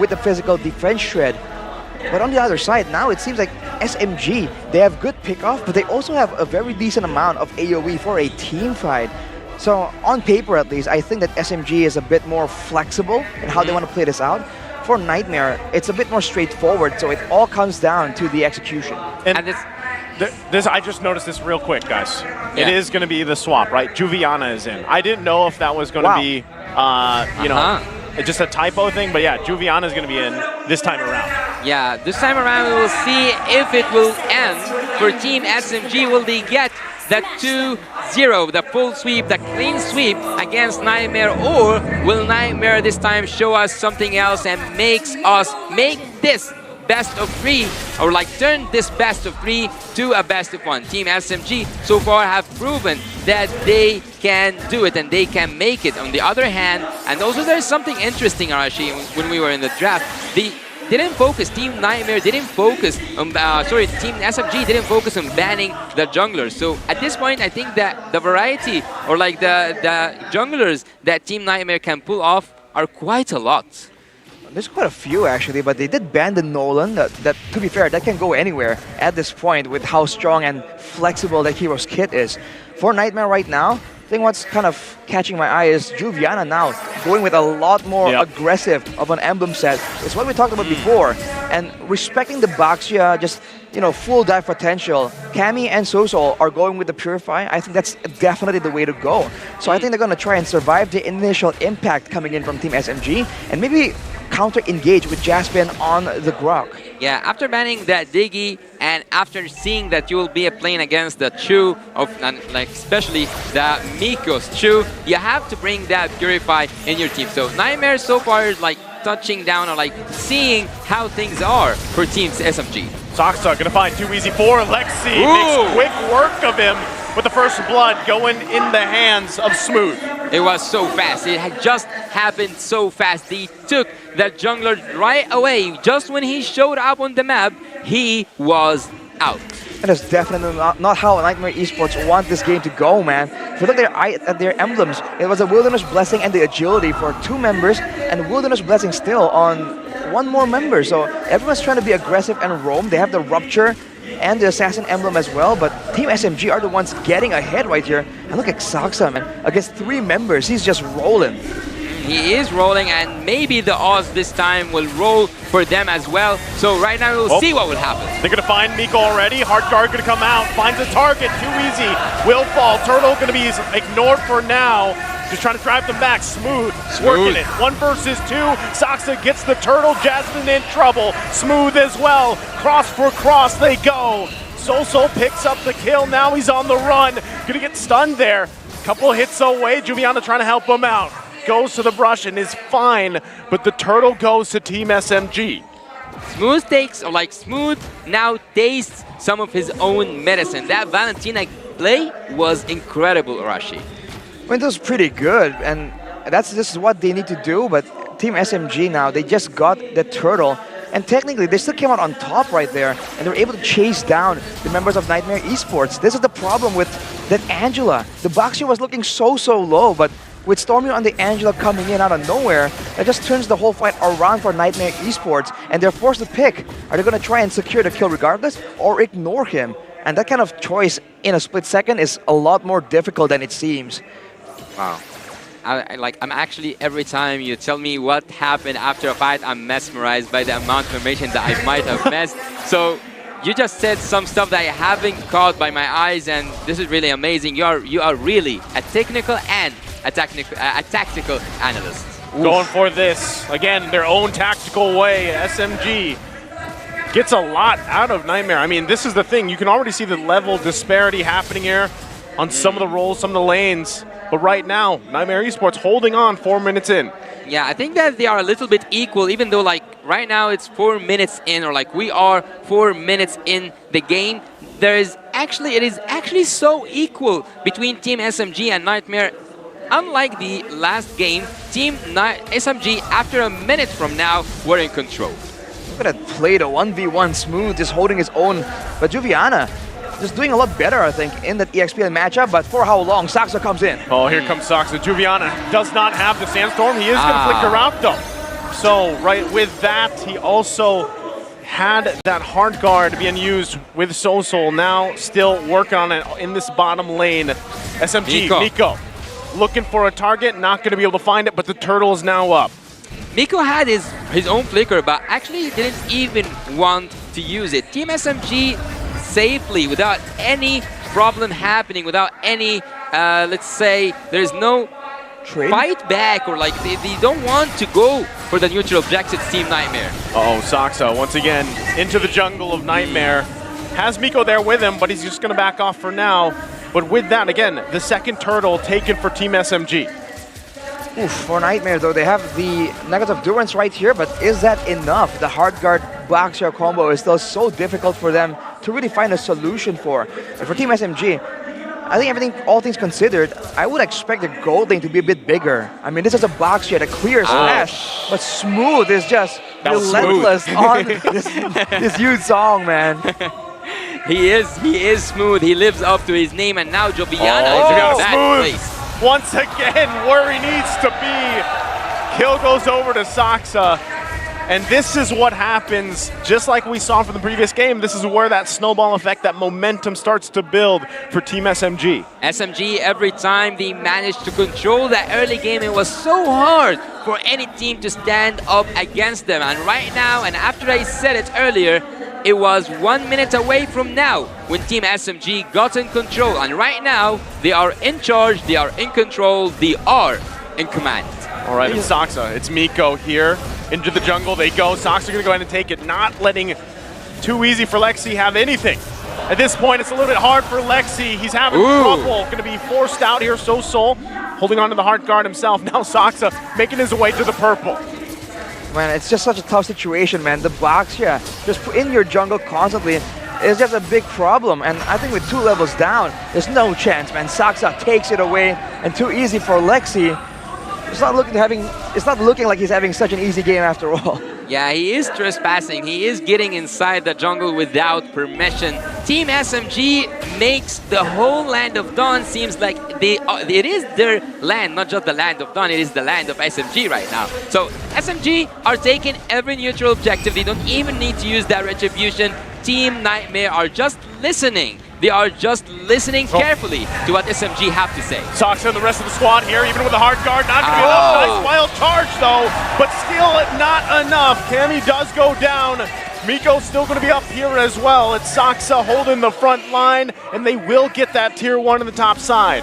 with the physical defense shred. But on the other side, now it seems like SMG, they have good pickoff, but they also have a very decent amount of AoE for a team fight. So on paper at least, I think that SMG is a bit more flexible in how they want to play this out. For Nightmare, it's a bit more straightforward, so it all comes down to the execution. And this I just noticed this real quick, guys. Yeah. It is going to be the swap, right? Juviana is in. I didn't know if that was going to be, you know, just a typo thing, but yeah, Juviana is going to be in this time around. Yeah, this time around we will see if it will end for Team SMG. Will they get that 2-0, the full sweep, the clean sweep against Nightmare, or will Nightmare this time show us something else and make this best of 3, or like turn this best of 3 to a best of 1. Team SMG so far have proven that they can do it and they can make it. On the other hand, and also there's something interesting, Arashi, when we were in the draft, didn't focus, Team Nightmare didn't focus on, Team SMG didn't focus on banning the junglers. So at this point, I think that the variety, or like the junglers that Team Nightmare can pull off are quite a lot. There's quite a few actually, but they did ban the Nolan. That to be fair, that can go anywhere at this point with how strong and flexible that hero's kit is. For Nightmare right now, I think what's kind of catching my eye is Juviana now going with a lot more aggressive of an emblem set. It's what we talked about before. And respecting the Baxia, just, you know, full dive potential. Cammy and Soso are going with the Purify. I think that's definitely the way to go. So I think they're going to try and survive the initial impact coming in from Team SMG and maybe counter-engage with Jaspin on the Grok. Yeah, after banning that Diggy and after seeing that you will be playing against the Chu, like especially the Miko's Chu, you have to bring that Purify in your team. So Nightmare so far is like touching down or like seeing how things are for Teams SMG. Soxa gonna find too easy for Lexi. Makes quick work of him with the first blood going in the hands of Smooth. It was so fast. It had just happened so fast. He took that jungler right away. Just when he showed up on the map, he was out. That is definitely not how Nightmare Esports want this game to go, man. If you look at their emblems, it was a Wilderness Blessing and the Agility for 2 members, and Wilderness Blessing still on 1 more member. So everyone's trying to be aggressive and roam. They have the Rupture and the Assassin emblem as well, but Team SMG are the ones getting ahead right here. And look at Soxa, man. Against 3 members, he's just rolling. He is rolling, and maybe the Oz this time will roll for them as well. So right now we'll see what will happen. They're going to find Miko already. Hard guard going to come out, finds a target, too easy. Will fall. Turtle going to be ignored for now. Just trying to drive them back. Smooth. Working it. 1 versus 2. Soxa gets the turtle. Jasmine in trouble. Smooth as well. Cross for cross they go. Soso picks up the kill. Now he's on the run. Gonna get stunned there. Couple hits away. Juviana trying to help him out. Goes to the brush and is fine, but the turtle goes to Team SMG. Smooth takes, or like Smooth now tastes some of his own medicine. That Valentina play was incredible, Arashi. I mean, it was pretty good, and this is what they need to do, but Team SMG now, they just got the turtle, and technically they still came out on top right there, and they were able to chase down the members of Nightmare Esports. This is the problem with that Angela. The Baxia was looking so low, but with Stormy and the Angela coming in out of nowhere, it just turns the whole fight around for Nightmare Esports, and they're forced to pick. Are they going to try and secure the kill regardless, or ignore him? And that kind of choice in a split second is a lot more difficult than it seems. Wow. I'm actually, every time you tell me what happened after a fight, I'm mesmerized by the amount of information that I might have missed. So you just said some stuff that I haven't caught by my eyes, and this is really amazing. You are really a technical and a tactical analyst. Going for this, again, their own tactical way. SMG gets a lot out of Nightmare. I mean, this is the thing. You can already see the level disparity happening here on some of the roles, some of the lanes. But right now, Nightmare Esports holding on 4 minutes in. Yeah, I think that they are a little bit equal, even though like right now it's 4 minutes in, or like we are 4 minutes in the game. It is actually so equal between Team SMG and Nightmare. Unlike the last game, Team SMG, after a minute from now, were in control. Look at that play, the 1v1 Smooth, just holding his own. But Juviana, just doing a lot better, I think, in that EXPN matchup, but for how long? Soxa comes in. Oh, here comes Soxa. Juviana does not have the Sandstorm. He is going to flick her out, though. So right with that, he also had that hard guard being used with Sosol. Now still working on it in this bottom lane. SMG, Miko looking for a target, not going to be able to find it, but the turtle is now up. Miko had his own flicker, but actually didn't even want to use it. Team SMG safely, without any problem happening, without any, let's say, there's no fight back, or like they don't want to go for the neutral objectives, Team Nightmare. Uh-oh, Saksa once again into the jungle of Nightmare. Has Miko there with him, but he's just going to back off for now. But with that, again, the second turtle taken for Team SMG. Oof, for Nightmare though, they have the negative endurance right here, but is that enough? The hard guard black shell combo is still so difficult for them to really find a solution for. And for Team SMG, I think all things considered, I would expect the gold lane to be a bit bigger. I mean, this is a box shell, a clear smash, but Smooth is just relentless on this huge song, man. He is smooth. He lives up to his name, and now Joviana is in that place. Once again, where he needs to be. Kill goes over to Saksa. And this is what happens, just like we saw from the previous game, this is where that snowball effect, that momentum starts to build for Team SMG. SMG, every time they managed to control that early game, it was so hard for any team to stand up against them. And right now, and after I said it earlier, it was 1 minute away from now when Team SMG got in control. And right now, they are in charge, they are in control, they are in command. All right, it's Saksa. It's Miko here. Into the jungle they go. Saksa going to go ahead and take it, not letting Too Easy for Lexi have anything. At this point, it's a little bit hard for Lexi. He's having trouble. Going to be forced out here. Sosol holding on to the heart guard himself. Now Saksa making his way to the purple. Man, it's just such a tough situation, man. The box, just in your jungle constantly is just a big problem. And I think with 2 levels down, there's no chance, man. Saksa takes it away, and Too Easy for Lexi. It's not looking like he's having such an easy game after all. Yeah, he is trespassing. He is getting inside the jungle without permission. Team SMG makes the whole land of Dawn seems like it is their land, not just the land of Dawn, it is the land of SMG right now. So SMG are taking every neutral objective. They don't even need to use that retribution. Team Nightmare are just listening. They are just listening carefully to what SMG have to say. Saksa and the rest of the squad here, even with a hard guard, not going to be enough. Nice wild charge though, but still not enough. Cammy does go down. Miko's still going to be up here as well. It's Saksa holding the front line, and they will get that tier 1 on the top side.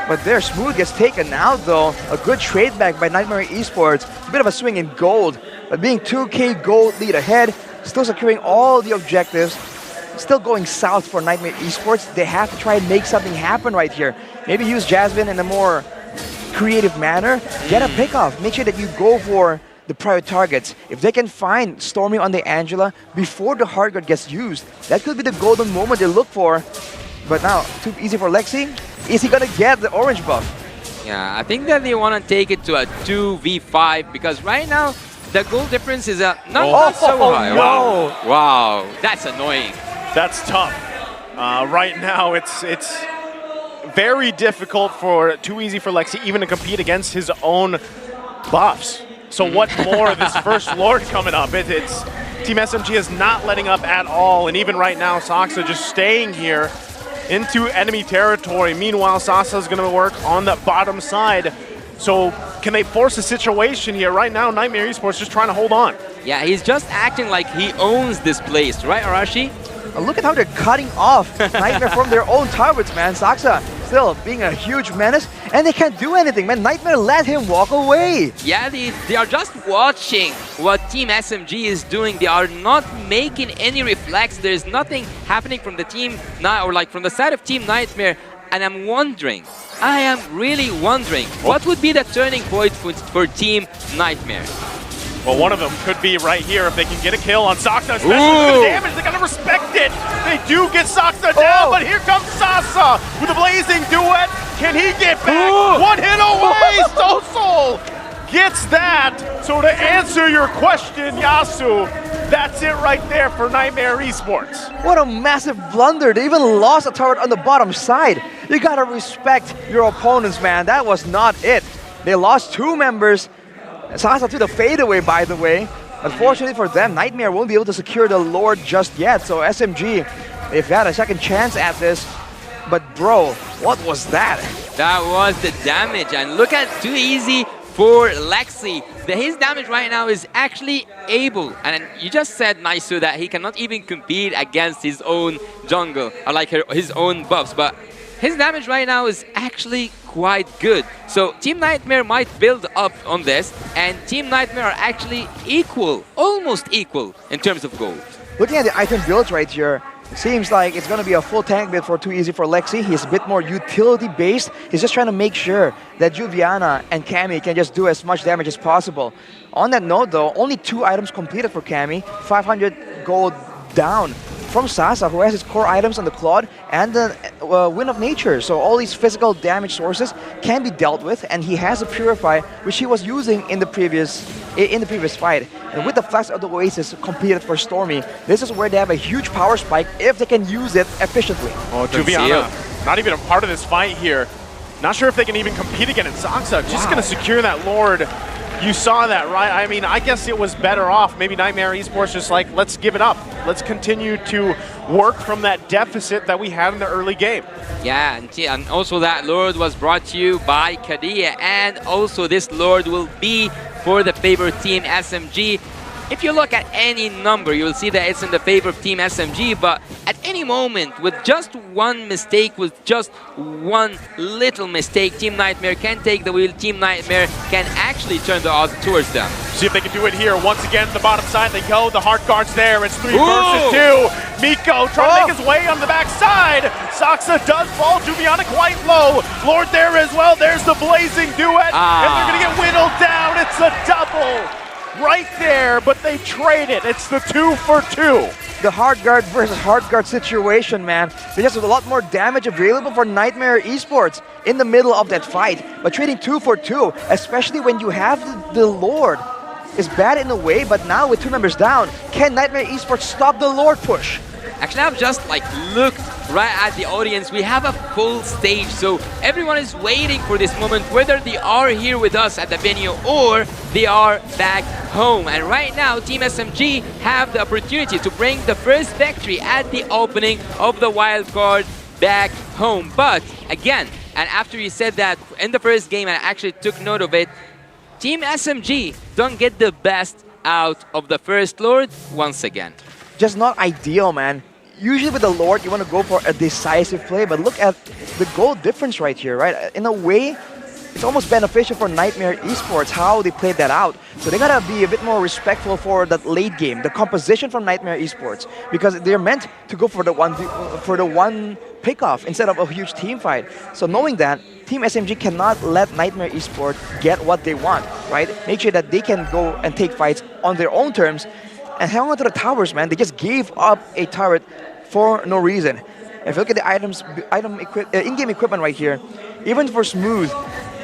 But there, Smooth gets taken out though. A good trade back by Nightmare Esports. A bit of a swing in gold, but being 2K gold lead ahead, still securing all the objectives. Still going south for Nightmare Esports. They have to try and make something happen right here. Maybe use Jasmine in a more creative manner. Get a pickoff. Make sure that you go for the prior targets. If they can find Stormy on the Angela before the hard guard gets used, that could be the golden moment they look for. But now, Too Easy for Lexi. Is he gonna get the orange buff? Yeah, I think that they want to take it to a 2v5 because right now the goal difference is not so high. No. Wow, that's annoying. That's tough. Right now, it's very difficult for Too Easy for Lexi even to compete against his own buffs. So what more this first Lord coming up? It's Team SMG is not letting up at all, and even right now, Saksa just staying here into enemy territory. Meanwhile, Saksa is going to work on the bottom side. So can they force a situation here? Right now, Nightmare Esports just trying to hold on. Yeah, he's just acting like he owns this place, right, Arashi? Look at how they're cutting off Nightmare from their own targets, man. Saksa still being a huge menace, and they can't do anything, man. Nightmare let him walk away. Yeah, they are just watching what Team SMG is doing. They are not making any reflex. There's nothing happening from the team, or like from the side of Team Nightmare. And I'm wondering, I am really wondering, what would be the turning point for Team Nightmare? Well, one of them could be right here if they can get a kill on Saksa, especially with the damage. They gotta respect it. They do get Saksa down, but here comes Sasa with a blazing duet. Can he get back? One hit away. Sosol gets that. So to answer your question, Yasu, that's it right there for Nightmare Esports. What a massive blunder. They even lost a turret on the bottom side. You gotta respect your opponents, man. That was not it. They lost 2 members. Sasa to the fadeaway, by the way. Unfortunately for them, Nightmare won't be able to secure the Lord just yet. So SMG, they've got a second chance at this. But bro, what was that? That was the damage. And look at Too Easy for Lexi. His damage right now is actually able. And you just said, Naisu, that he cannot even compete against his own jungle, or like his own buffs. But his damage right now is actually quite good. So Team Nightmare might build up on this, and Team Nightmare are actually equal, almost equal in terms of gold. Looking at the item builds right here, seems like it's going to be a full tank build for Too Easy for Lexi. He's a bit more utility based. He's just trying to make sure that Juviana and Cammy can just do as much damage as possible. On that note though, only 2 items completed for Cammy, 500 gold down from Sasa, who has his core items on the Claude and the Wind of Nature. So all these physical damage sources can be dealt with, and he has a Purify, which he was using in the previous fight. And with the Flash of the Oasis completed for Stormy, this is where they have a huge power spike if they can use it efficiently. Oh, Juviana, not even a part of this fight here. Not sure if they can even compete against Saksa. Just going to secure that Lord. You saw that, right? I mean, I guess it was better off. Maybe Nightmare Esports just like, let's give it up. Let's continue to work from that deficit that we had in the early game. Yeah, and also that Lord was brought to you by Kadia, and also this Lord will be for the favorite team SMG. If you look at any number, you will see that it's in the favor of Team SMG, but at any moment, with just one mistake, with just one little mistake, Team Nightmare can take the wheel. Team Nightmare can actually turn the odds towards them. See if they can do it here. Once again, the bottom side they go. The heart guard's there. It's 3 versus 2. Miko trying to make his way on the backside. Saksa does fall. Juviana quite low. Lord there as well. There's the blazing duet. And they're going to get whittled down. It's a double. Right there, but they trade it. It's the 2 for 2. The hard guard versus hard guard situation, man. There's just a lot more damage available for Nightmare Esports in the middle of that fight. But trading 2 for 2, especially when you have the Lord, is bad in a way, but now with 2 members down, can Nightmare Esports stop the Lord push? Actually, I've just looked right at the audience. We have a full stage, so everyone is waiting for this moment, whether they are here with us at the venue or they are back home. And right now, Team SMG have the opportunity to bring the first victory at the opening of the wild card back home. But again, and after you said that in the first game, I actually took note of it, Team SMG don't get the best out of the first Lord once again. Just not ideal, man. Usually with the Lord, you want to go for a decisive play, but look at the goal difference right here, right? In a way, it's almost beneficial for Nightmare Esports how they played that out. So they gotta be a bit more respectful for that late game, the composition from Nightmare Esports, because they're meant to go for the one pickoff instead of a huge team fight. So knowing that, Team SMG cannot let Nightmare Esports get what they want, right? Make sure that they can go and take fights on their own terms and hang on to the towers, man. They just gave up a turret for no reason. If you look at the in-game equipment right here, even for Smooth,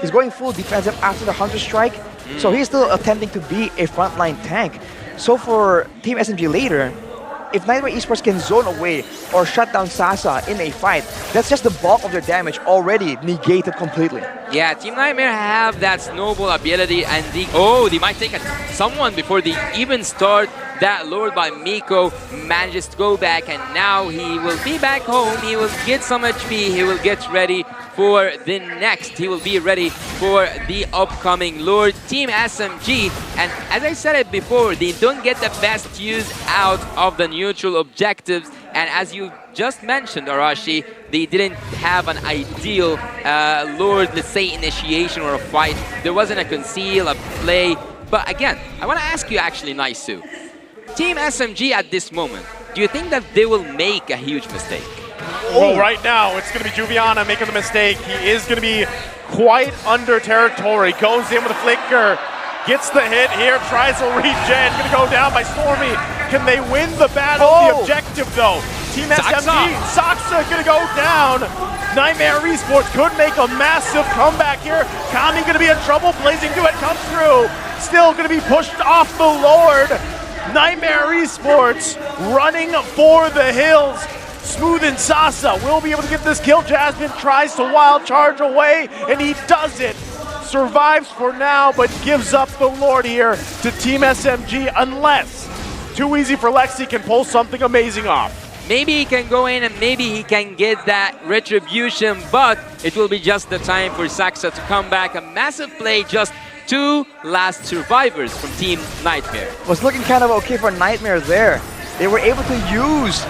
he's going full defensive after the Hunter Strike, so he's still attempting to be a frontline tank. So for Team SMG later, if Nightmare Esports can zone away or shut down Sasa in a fight, that's just the bulk of their damage already negated completely. Yeah, Team Nightmare have that snowball ability, and they might take someone before they even start that Lord. By Miko manages to go back, and now he will be back home. He will get some HP. He will get ready for the next. He will be ready for the upcoming Lord. Team SMG, and as I said it before, they don't get the best use out of the neutral objectives. And as you just mentioned, Arashi, they didn't have an ideal Lord, let's say, initiation or a fight. There wasn't a conceal, a play. But again, I want to ask you actually, Naisu, Team SMG at this moment, do you think that they will make a huge mistake? Well, right now, it's going to be Juviana making the mistake. He is going to be quite under territory. Goes in with a flicker. Gets the hit here. Tries a regen. Going to go down by Stormy. Can they win the battle? The objective, though. Team SMG. Saksa going to go down. Nightmare Esports could make a massive comeback here. Kami going to be in trouble. Blazing Duet comes through. Still going to be pushed off the Lord. Nightmare Esports running for the hills. Smooth and Sasa will be able to get this kill. Jasmine tries to wild charge away, and he does it. survives for now, but gives up the Lord here to Team SMG unless Too Easy for Lexi can pull something amazing off. Maybe he can go in and maybe he can get that retribution, but it will be just the time for Saxa to come back. A massive play, just 2 last survivors from Team Nightmare. Was looking kind of okay for Nightmare there. They were able to use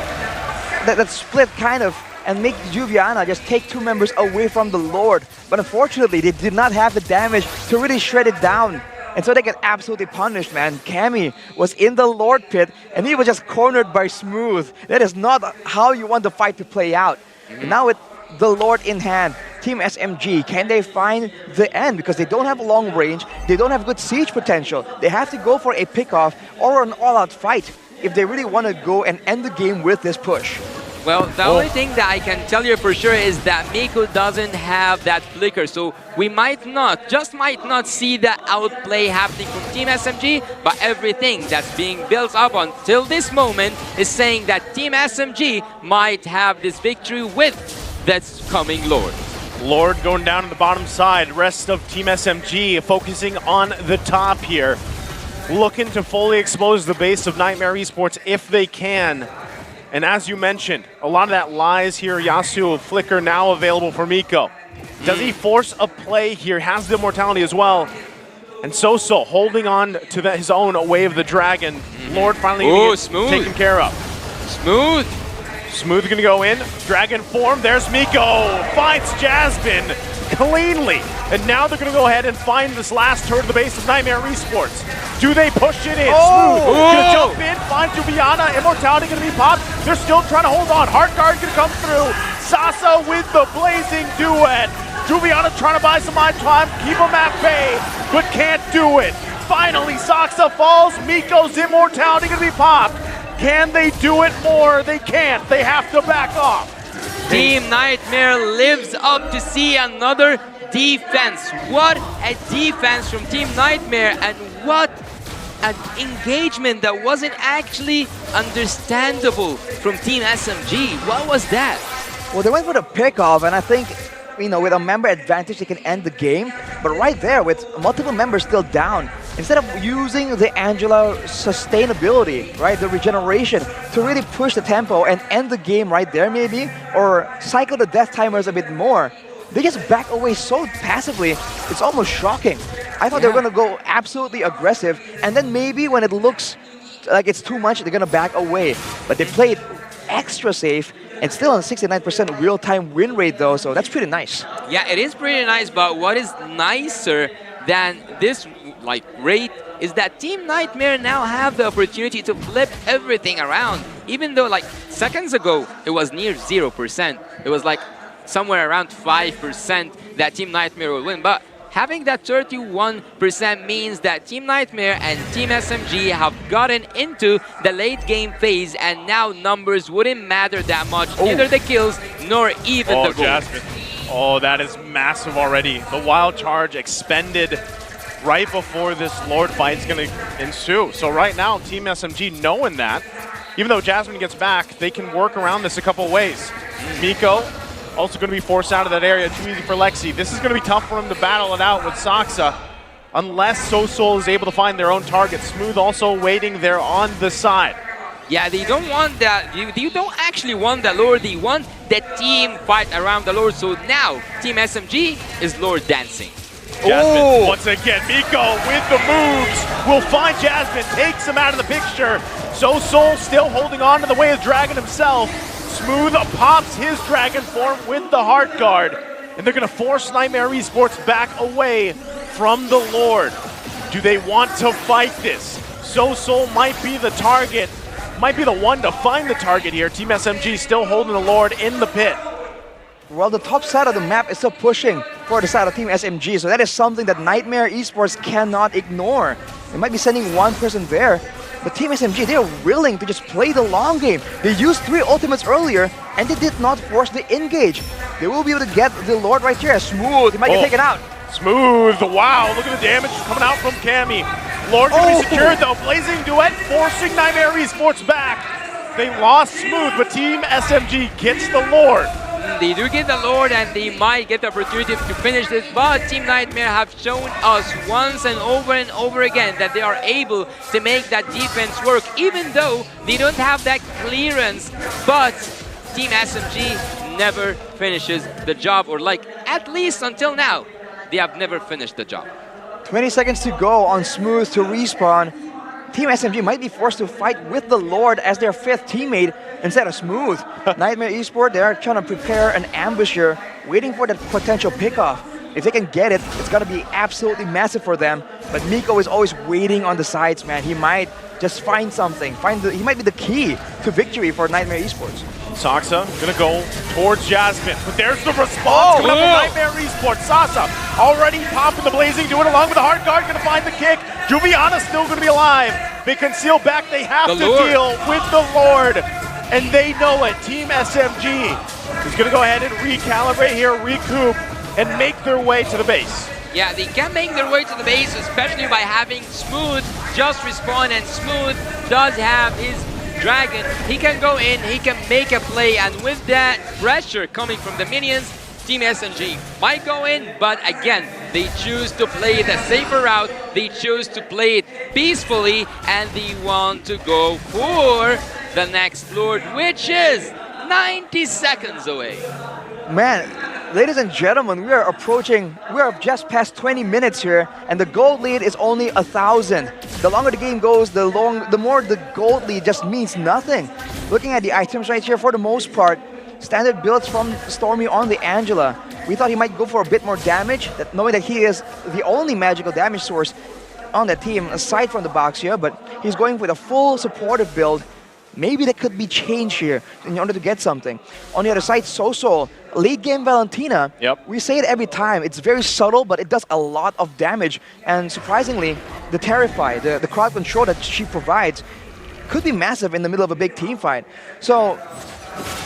that split kind of and make Juviana just take 2 members away from the Lord. But unfortunately, they did not have the damage to really shred it down. And so they get absolutely punished, man. Cammy was in the Lord pit, and he was just cornered by Smooth. That is not how you want the fight to play out. And now with the Lord in hand, Team SMG, can they find the end? Because they don't have long range, they don't have good siege potential. They have to go for a pickoff or an all-out fight if they really want to go and end the game with this push. Well, the only thing that I can tell you for sure is that Miko doesn't have that flicker, so we might not, just might not see the outplay happening from Team SMG, but everything that's being built up until this moment is saying that Team SMG might have this victory with this coming Lord. Lord going down to the bottom side, rest of Team SMG focusing on the top here, looking to fully expose the base of Nightmare Esports if they can. And as you mentioned, a lot of that lies here. Yasuo, Flicker now available for Miko. Does he force a play here? Has the immortality as well. And Soso holding on to his own Way of the Dragon. Lord finally taken care of. Smooth. Smooth gonna go in. Dragon form. There's Miko. Finds Jasmine cleanly. And now they're gonna go ahead and find this last turret of the base of Nightmare Esports. Do they push it in? Smooth gonna jump in, find Juviana. Immortality gonna be popped. They're still trying to hold on. Heart Guard gonna come through. Sasa with the blazing duet. Juviana trying to buy some time, keep him at bay, but can't do it. Finally, Saxa falls. Miko's immortality gonna be popped. Can they do it more? They can't. They have to back off. Team Nightmare lives up to see another defense. What a defense from Team Nightmare, and what an engagement that wasn't actually understandable from Team SMG. What was that? Well, they went for the pickoff, and I think, you know, with a member advantage, they can end the game. But right there, with multiple members still down, instead of using the Angela sustainability, right, the regeneration, to really push the tempo and end the game right there maybe, or cycle the death timers a bit more, they just back away so passively, it's almost shocking. I thought they were going to go absolutely aggressive, and then maybe when it looks like it's too much, they're going to back away. But they played extra safe, and still on 69% real-time win rate though, so that's pretty nice. Yeah, it is pretty nice, but what is nicer than this rate is that Team Nightmare now have the opportunity to flip everything around. Even though seconds ago it was near 0%, it was somewhere around 5% that Team Nightmare will win. But having that 31% means that Team Nightmare and Team SMG have gotten into the late game phase, and now numbers wouldn't matter that much, neither the kills nor even the goals. Jasmine. Oh, that is massive already. The wild charge expended right before this Lord fight is going to ensue. So right now, Team SMG knowing that, even though Jasmine gets back, they can work around this a couple ways. Miko also going to be forced out of that area. Too easy for Lexi. This is going to be tough for him to battle it out with Saxa, unless Soul is able to find their own target. Smooth also waiting there on the side. Yeah, they don't want that. You don't actually want the Lord. They want the team fight around the Lord. So now, Team SMG is Lord dancing. Jasmine, once again, Miko with the moves will find Jasmine, takes him out of the picture. Soul still holding on to the Way of Dragon himself. Smooth pops his Dragon form with the Heart Guard, and they're going to force Nightmare Esports back away from the Lord. Do they want to fight this? Soul might be the target, might be the one to find the target here. Team SMG still holding the Lord in the pit. Well, the top side of the map is still pushing for the side of Team SMG, so that is something that Nightmare Esports cannot ignore. They might be sending one person there, but Team SMG, they are willing to just play the long game. They used 3 ultimates earlier, and they did not force the engage. They will be able to get the Lord right here. Smooth, he might get taken out. Smooth, wow, look at the damage coming out from Cammy. Lord gonna be secured though, blazing duet, forcing Nightmare Esports back. They lost Smooth, but Team SMG gets the Lord. They do get the Lord and they might get the opportunity to finish this, but Team Nightmare have shown us once and over again that they are able to make that defense work, even though they don't have that clearance. But Team SMG never finishes the job, or like, at least until now, they have never finished the job. 20 seconds to go on Smooth to respawn. Team SMG might be forced to fight with the Lord as their 5th teammate instead of Smooth. Nightmare Esports, they're trying to prepare an ambush here, waiting for that potential pickoff. If they can get it, it's going to be absolutely massive for them. But Miko is always waiting on the sides, man. He might just find something. He might be the key to victory for Nightmare Esports. Saksa gonna go towards Jasmine, but there's the response coming up from Nightmare Esports. Sasa already popping the blazing, doing along with the hard guard, gonna find the kick. Juviana still gonna be alive. They conceal back, they have to deal with the Lord. And they know it. Team SMG is gonna go ahead and recalibrate here, recoup, and make their way to the base. Yeah, they can make their way to the base, especially by having Smooth just respawn, and Smooth does have his Dragon. He can go in, he can make a play, and with that pressure coming from the minions, Team SMG might go in, but again, they choose to play the safer route, they choose to play it peacefully, and they want to go for the next Lord, which is 90 seconds away. Man, ladies and gentlemen, we are just past 20 minutes here, and the gold lead is only 1,000. The longer the game goes, the more the gold lead just means nothing. Looking at the items right here, for the most part, standard builds from Stormy on the Angela. We thought he might go for a bit more damage, knowing that he is the only magical damage source on the team, aside from the box here, but he's going with a full supportive build. Maybe that could be changed here in order to get something. On the other side, Soso, late game Valentina, we say it every time, it's very subtle, but it does a lot of damage. And surprisingly, the Terrify, the crowd control that she provides, could be massive in the middle of a big team fight. So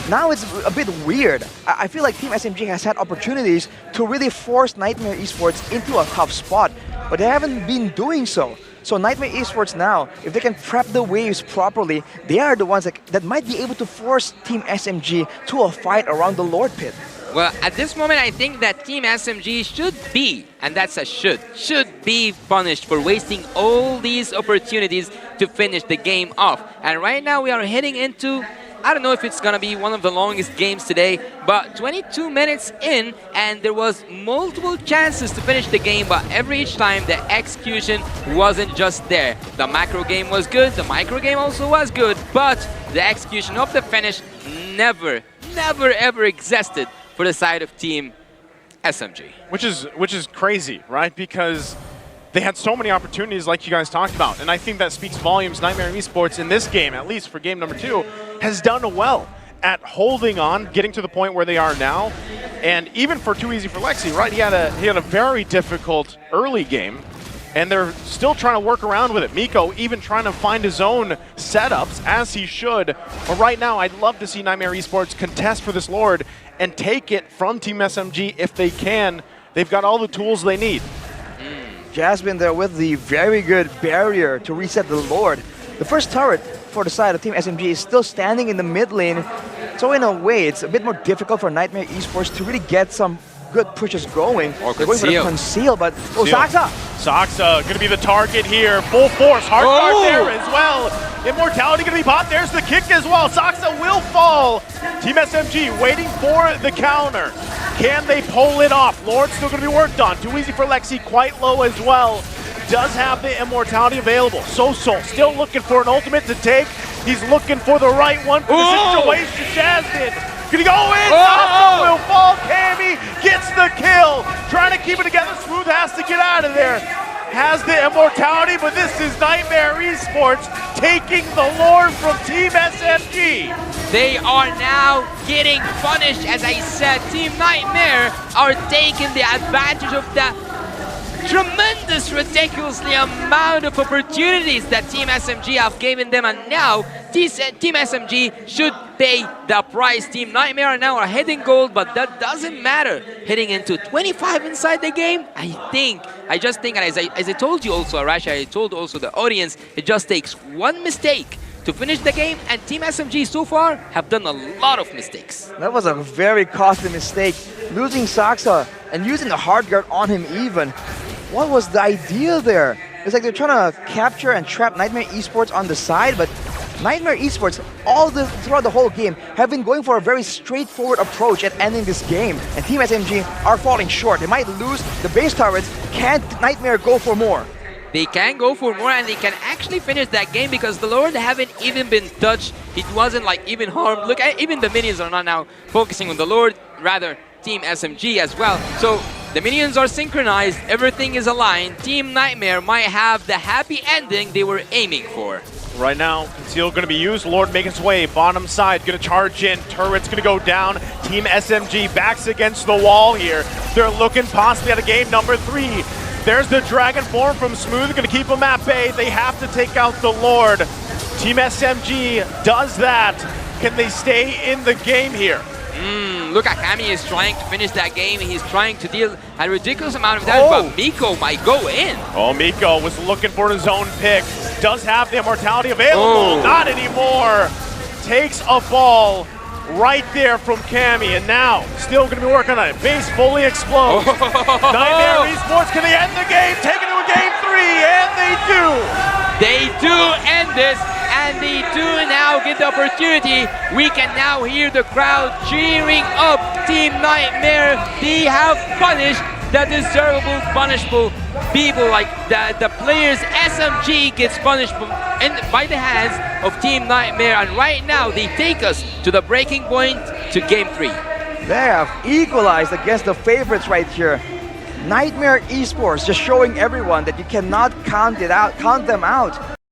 now it's a bit weird. I feel like Team SMG has had opportunities to really force Nightmare Esports into a tough spot, but they haven't been doing so. So Nightmare Esports now, if they can prep the waves properly, they are the ones that might be able to force Team SMG to a fight around the Lord Pit. Well, at this moment, I think that Team SMG should be, and that's a should be punished for wasting all these opportunities to finish the game off. And right now we are heading into, I don't know if it's gonna be one of the longest games today, but 22 minutes in, and there was multiple chances to finish the game, but each time the execution wasn't just there. The macro game was good, the micro game also was good, but the execution of the finish never ever existed for the side of Team SMG. Which is crazy, right? Because they had so many opportunities like you guys talked about, and I think that speaks volumes. Nightmare Esports in this game, at least for game number 2, has done well at holding on, getting to the point where they are now. And even for Too Easy for Lexi, right, he had a very difficult early game, and they're still trying to work around with it. Miko even trying to find his own setups, as he should. But right now, I'd love to see Nightmare Esports contest for this Lord and take it from Team SMG if they can. They've got all the tools they need. Jasmine there with the very good barrier to reset the Lord. The first turret for the side of Team SMG is still standing in the mid lane. So in a way, it's a bit more difficult for Nightmare Esports to really get some good pushes going. Or they're going for the conceal, but Saksa! Saksa gonna be the target here. Full force, hard guard there as well. Immortality gonna be popped. There's the kick as well. Saksa will fall. Team SMG waiting for the counter. Can they pull it off? Lord's still gonna be worked on. Too Easy for Lexi, quite low as well. Does have the immortality available. Soul still looking for an ultimate to take. He's looking for the right one for the situation. Jasmine gonna go in. Saksa will fall. Cammy gets the kill. Trying to keep it together. Smooth has to get out of there. Has the immortality, but this is Nightmare Esports taking the Lord from Team SMG. They are now getting punished. As I said, Team Nightmare are taking the advantage of the tremendous, ridiculously amount of opportunities that Team SMG have given them, and now Team SMG should pay the price. Team Nightmare now are heading gold, but that doesn't matter. Heading into 25 inside the game, I just think, and as I told you also, Arashi, I told also the audience, it just takes one mistake to finish the game, and Team SMG so far have done a lot of mistakes. That was a very costly mistake. Losing Saksa and using a hard guard on him even. What was the idea there? It's like they're trying to capture and trap Nightmare Esports on the side, but Nightmare Esports, throughout the whole game, have been going for a very straightforward approach at ending this game. And Team SMG are falling short. They might lose the base turrets. Can't Nightmare go for more? They can go for more, and they can actually finish that game because the Lord haven't even been touched. It wasn't like even harmed. Look, even the minions are not now focusing on the Lord, rather Team SMG as well. So the minions are synchronized, everything is aligned. Team Nightmare might have the happy ending they were aiming for. Right now, Conceal going to be used. Lord making his way. Bottom side going to charge in. Turret's going to go down. Team SMG backs against the wall here. They're looking possibly at a game number 3. There's the Dragon form from Smooth. Going to keep them at bay. They have to take out the Lord. Team SMG does that. Can they stay in the game here? Look at Kami is trying to finish that game. He's trying to deal a ridiculous amount of damage, but Miko might go in. Oh, Miko was looking for his own pick. Does have the immortality available. Not anymore. Takes a fall right there from Kami, and now still going to be working on it. Base fully explodes. Nightmare Esports, can they end the game? Take it to a game 3, and they do. They do end this, and they do now get the opportunity. We can now hear the crowd cheering up Team Nightmare. They have punished the deservable, punishable people, like the players. SMG gets punished by the hands of Team Nightmare, and right now they take us to the breaking point to game 3. They have equalized against the favorites right here. Nightmare Esports just showing everyone that you cannot count them out.